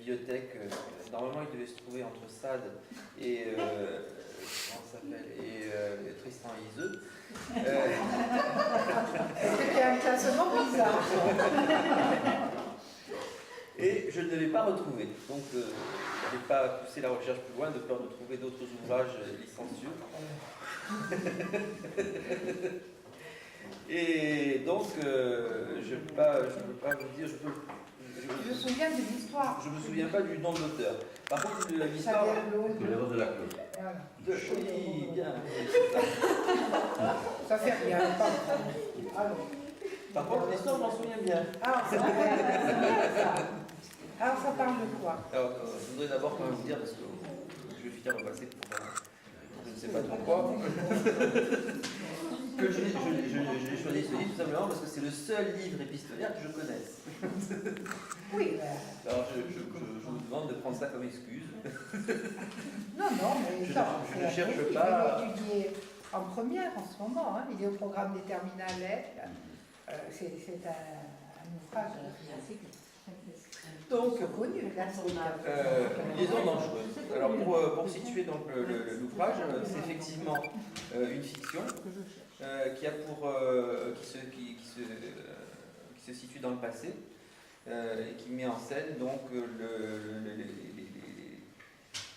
bibliothèque. Normalement, il devait se trouver entre Sade et comment ça s'appelle, et Tristan et Iseult. C'était un classement bizarre. Et je ne l'avais pas retrouvé. Donc, je n'ai pas poussé la recherche plus loin de peur de trouver d'autres ouvrages licencieux. Et donc, je ne peux pas vous dire. Je me souviens de l'histoire. Je ne me souviens pas du nom de l'auteur. Par contre, l'histoire. De l'œuvre de la Claude. Voilà. Oui, bien. Ça fait rien. Alors, Par contre, l'histoire, je m'en souviens bien. alors, ça parle de quoi? Alors, je voudrais d'abord quand même vous dire, parce que je vais finir par passer pour je ne sais pas trop quoi, que j'ai choisi ce livre tout simplement parce que c'est le seul livre épistolaire que je connaisse. Oui. Alors, je vous demande de prendre ça comme excuse. Non, mais Je non, ne cherche pas. Il est étudié en première en ce moment. Hein. Il est au programme des terminales. C'est un ouvrage Donc, connu. Liaison dangereuse. Alors, pour situer donc l'ouvrage, c'est effectivement une fiction qui se situe dans le passé et qui met en scène donc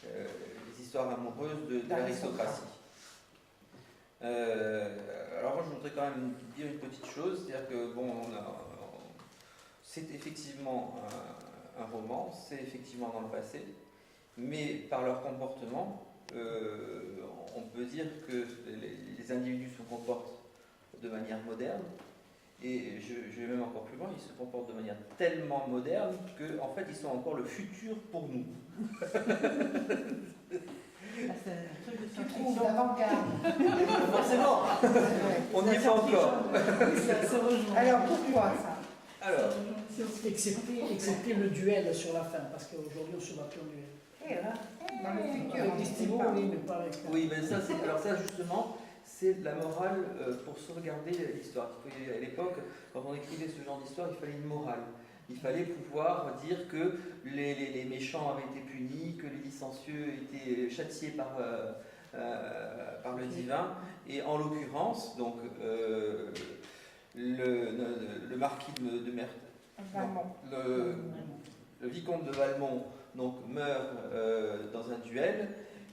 les histoires amoureuses de l'aristocratie. Alors moi je voudrais quand même dire une petite chose, c'est-à-dire que c'est effectivement un roman, c'est effectivement dans le passé, mais par leur comportement, on peut dire que les individus se comportent de manière moderne, et je vais même encore plus loin, ils se comportent de manière tellement moderne qu'en fait ils sont encore le futur pour nous. Tu trouves l'avant-garde. Forcément, on n'y est pas encore. Alors pourquoi ça? Alors, excepté le duel sur la fin, parce qu'aujourd'hui on se bat plus en duel. Et là, dans le futur, Avec des stylos, oui, mais pas avec. oui, mais ça, justement, c'est la morale pour sauvegarder l'histoire. À l'époque, quand on écrivait ce genre d'histoire, il fallait une morale. Il fallait pouvoir dire que les méchants avaient été punis, que les licencieux étaient châtiés par le divin. Et en l'occurrence, donc, le marquis de Merteuil, le vicomte de Valmont donc, meurt dans un duel,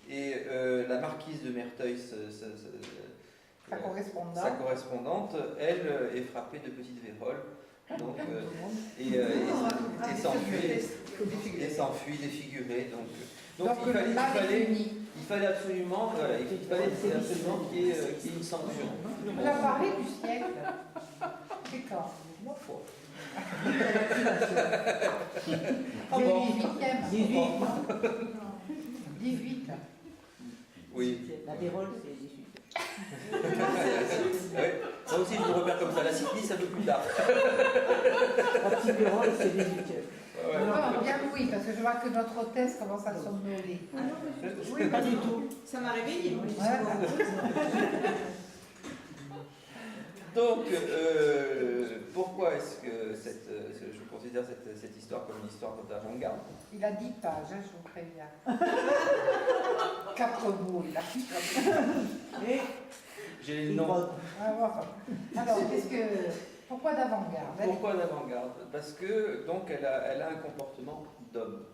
et la marquise de Merteuil, sa correspondante, elle est frappée de petites véroles. Donc, et s'enfuit défiguré. Donc il fallait absolument qu'il y ait une sanction. On a parlé du siècle. C'est quand? Ah bon? 18. Oui. La vérole, c'est 18. Ouais. Ça aussi, je me repère comme ça. La syphilis, un peu plus tard. La petite vérole, c'est 18. Non, bien oui, parce que je vois que notre hôtesse commence à somnoler. Oui, pas du tout. Ça m'a réveillée, moi. Donc, pourquoi est-ce que je considère cette histoire comme une histoire d'avant-garde? Il a 10 pages, hein, je vous préviens. 4 mots, il a. Et J'ai le nom. Alors, pourquoi d'avant-garde? Pourquoi d'avant-garde? Parce que donc elle a un comportement d'homme.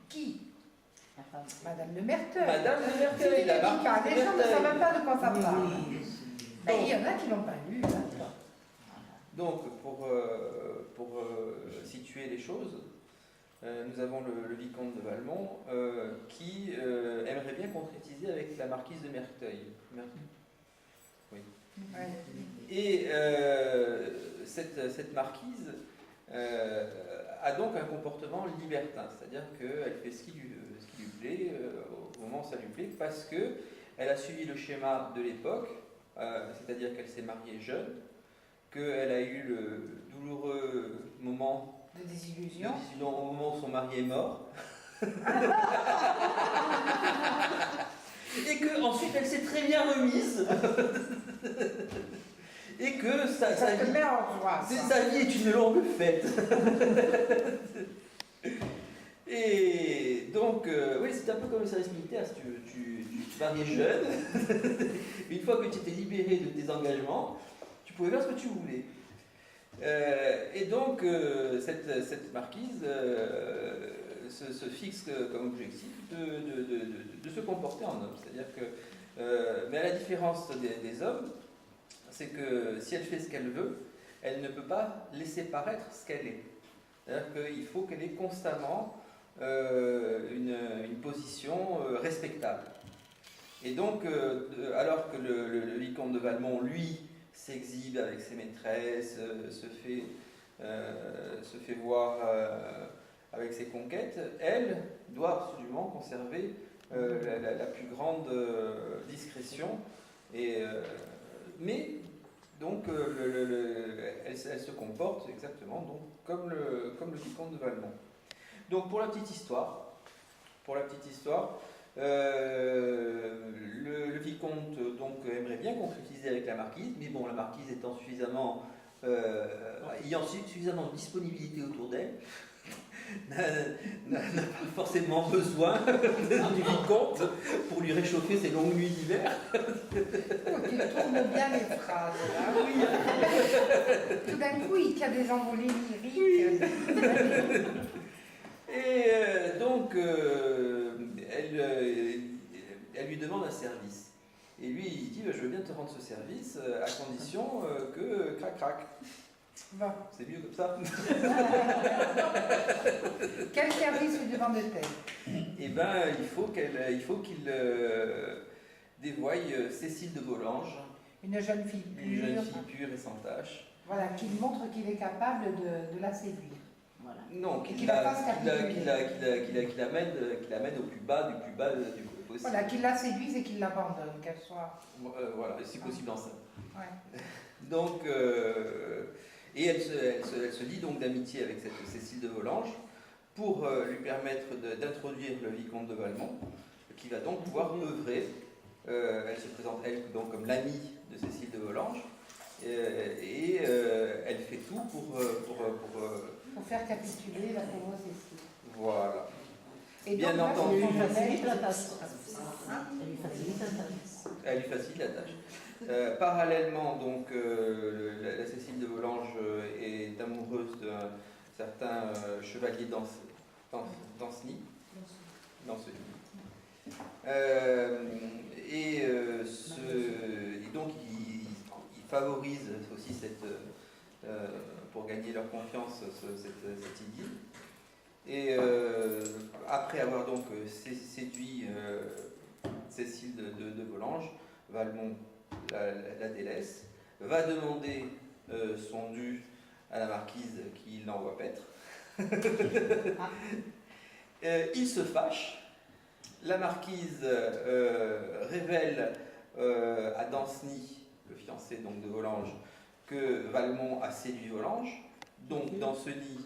Qui? Madame de Merteuil. Madame de Merteuil, les gens ne savent même pas de quoi ça parle. Donc, il y en a qui l'ont pas lu. Hein. Donc, pour situer les choses, nous avons le vicomte de Valmont qui aimerait bien concrétiser avec la marquise de Merteuil. Oui. Ouais. Et cette marquise a donc un comportement libertin, c'est-à-dire qu'elle fait ce qui lui plaît, au moment où ça lui plaît, parce qu'elle a suivi le schéma de l'époque, c'est-à-dire qu'elle s'est mariée jeune, qu'elle a eu le douloureux moment De désillusion. au moment où son mari est mort. Et qu'ensuite elle s'est très bien remise. Et que sa vie est une longue fête. Et comme le service militaire, si tu mariais jeune. Une fois que tu étais libéré de tes engagements, tu pouvais faire ce que tu voulais. Et donc, cette marquise se fixe comme objectif de se comporter en homme. C'est-à-dire que, mais à la différence des hommes, c'est que si elle fait ce qu'elle veut, elle ne peut pas laisser paraître ce qu'elle est. C'est-à-dire qu'il faut qu'elle ait constamment une position respectable. Et donc, alors que le vicomte de Valmont, lui, s'exhibe avec ses maîtresses, se fait voir avec ses conquêtes, elle doit absolument conserver la plus grande discrétion. Mais donc elle se comporte exactement donc, comme le vicomte de Valmont. Donc pour la petite histoire, le vicomte donc aimerait bien concrétiser avec la marquise, mais bon, la marquise étant ayant suffisamment de disponibilité autour d'elle, n'a pas forcément besoin du vicomte pour lui réchauffer ses longues nuits d'hiver. Oh, tu tournes bien les phrases, là. Oui. Tout d'un coup, il y a des envolées lyriques. Et donc, elle lui demande un service. Et lui, il dit, je veux bien te rendre ce service à condition que crac. Bon. C'est mieux comme ça. Quel service lui demande-t-elle? Eh bien, il faut qu'il dévoie Cécile de Volanges, Une jeune fille pure et sans tache. Voilà, qui montre qu'il est capable de la séduire. Voilà. Non, qu'il va pas se capituler. l'amène au plus bas du possible. Voilà, qu'il la séduise et qu'il l'abandonne, qu'elle soit. Voilà, et si possible enceinte. Ouais. Donc, et elle se lie donc d'amitié avec cette Cécile de Volanges pour lui permettre d'introduire le vicomte de Valmont, qui va donc pouvoir œuvrer. Elle se présente, elle, donc, comme l'amie de Cécile de Volanges, et elle fait tout pour faire capituler la pauvre Cécile. voilà. Et Bien donc, entendu. là, Elle lui c'est facilite la une tâche. Hein? Elle lui facilite la tâche. Elle lui facilite la tâche. Parallèlement, donc, la Cécile de Volanges est amoureuse d'un certain chevalier Danceny. Et donc, il favorise aussi pour gagner leur confiance cette idylle. Et après avoir donc séduit Cécile de Volanges, Valmont la délaisse, va demander son dû à la marquise qui l'envoie paître. Il se fâche. La marquise révèle à Danceny, le fiancé donc de Volanges, que Valmont a séduit Volanges. Donc Danceny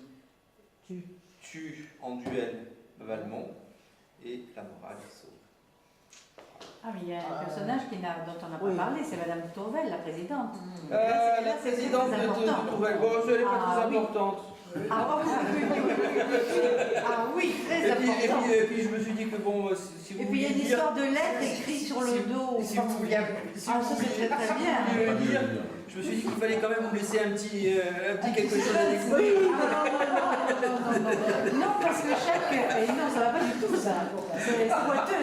tue en duel Valmont et la morale sauve. Ah, mais il y a un personnage dont on n'a pas parlé, c'est Madame Tourvel, la présidente. La présidente de Tourvel, bon, elle n'est pas très importante. Ah oui, très important. Et puis je me suis dit que bon, si vous Et puis il y a une histoire de lettres écrites sur le dos. Si vous vouliez Ah, ça c'est très bien. le lire, je me suis dit qu'il fallait quand même vous laisser un petit quelque chose à découvrir. Non, parce que chaque. Non, ça va pas du tout ça.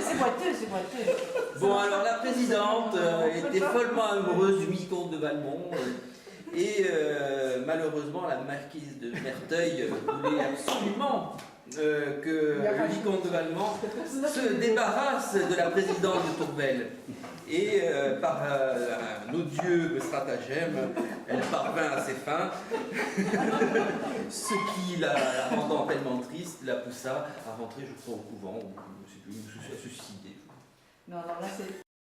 C'est boiteux. Bon, alors la présidente était follement amoureuse du vicomte de Valmont. Et malheureusement, la marquise de Merteuil voulait absolument que le vicomte de Valmont se débarrasse de la présidente de Tourvel. Et par un odieux stratagème, elle parvint à ses fins, ce qui, la rendant tellement triste, la poussa à rentrer, je crois, au couvent, ou à se suicider. Non, alors là, c'est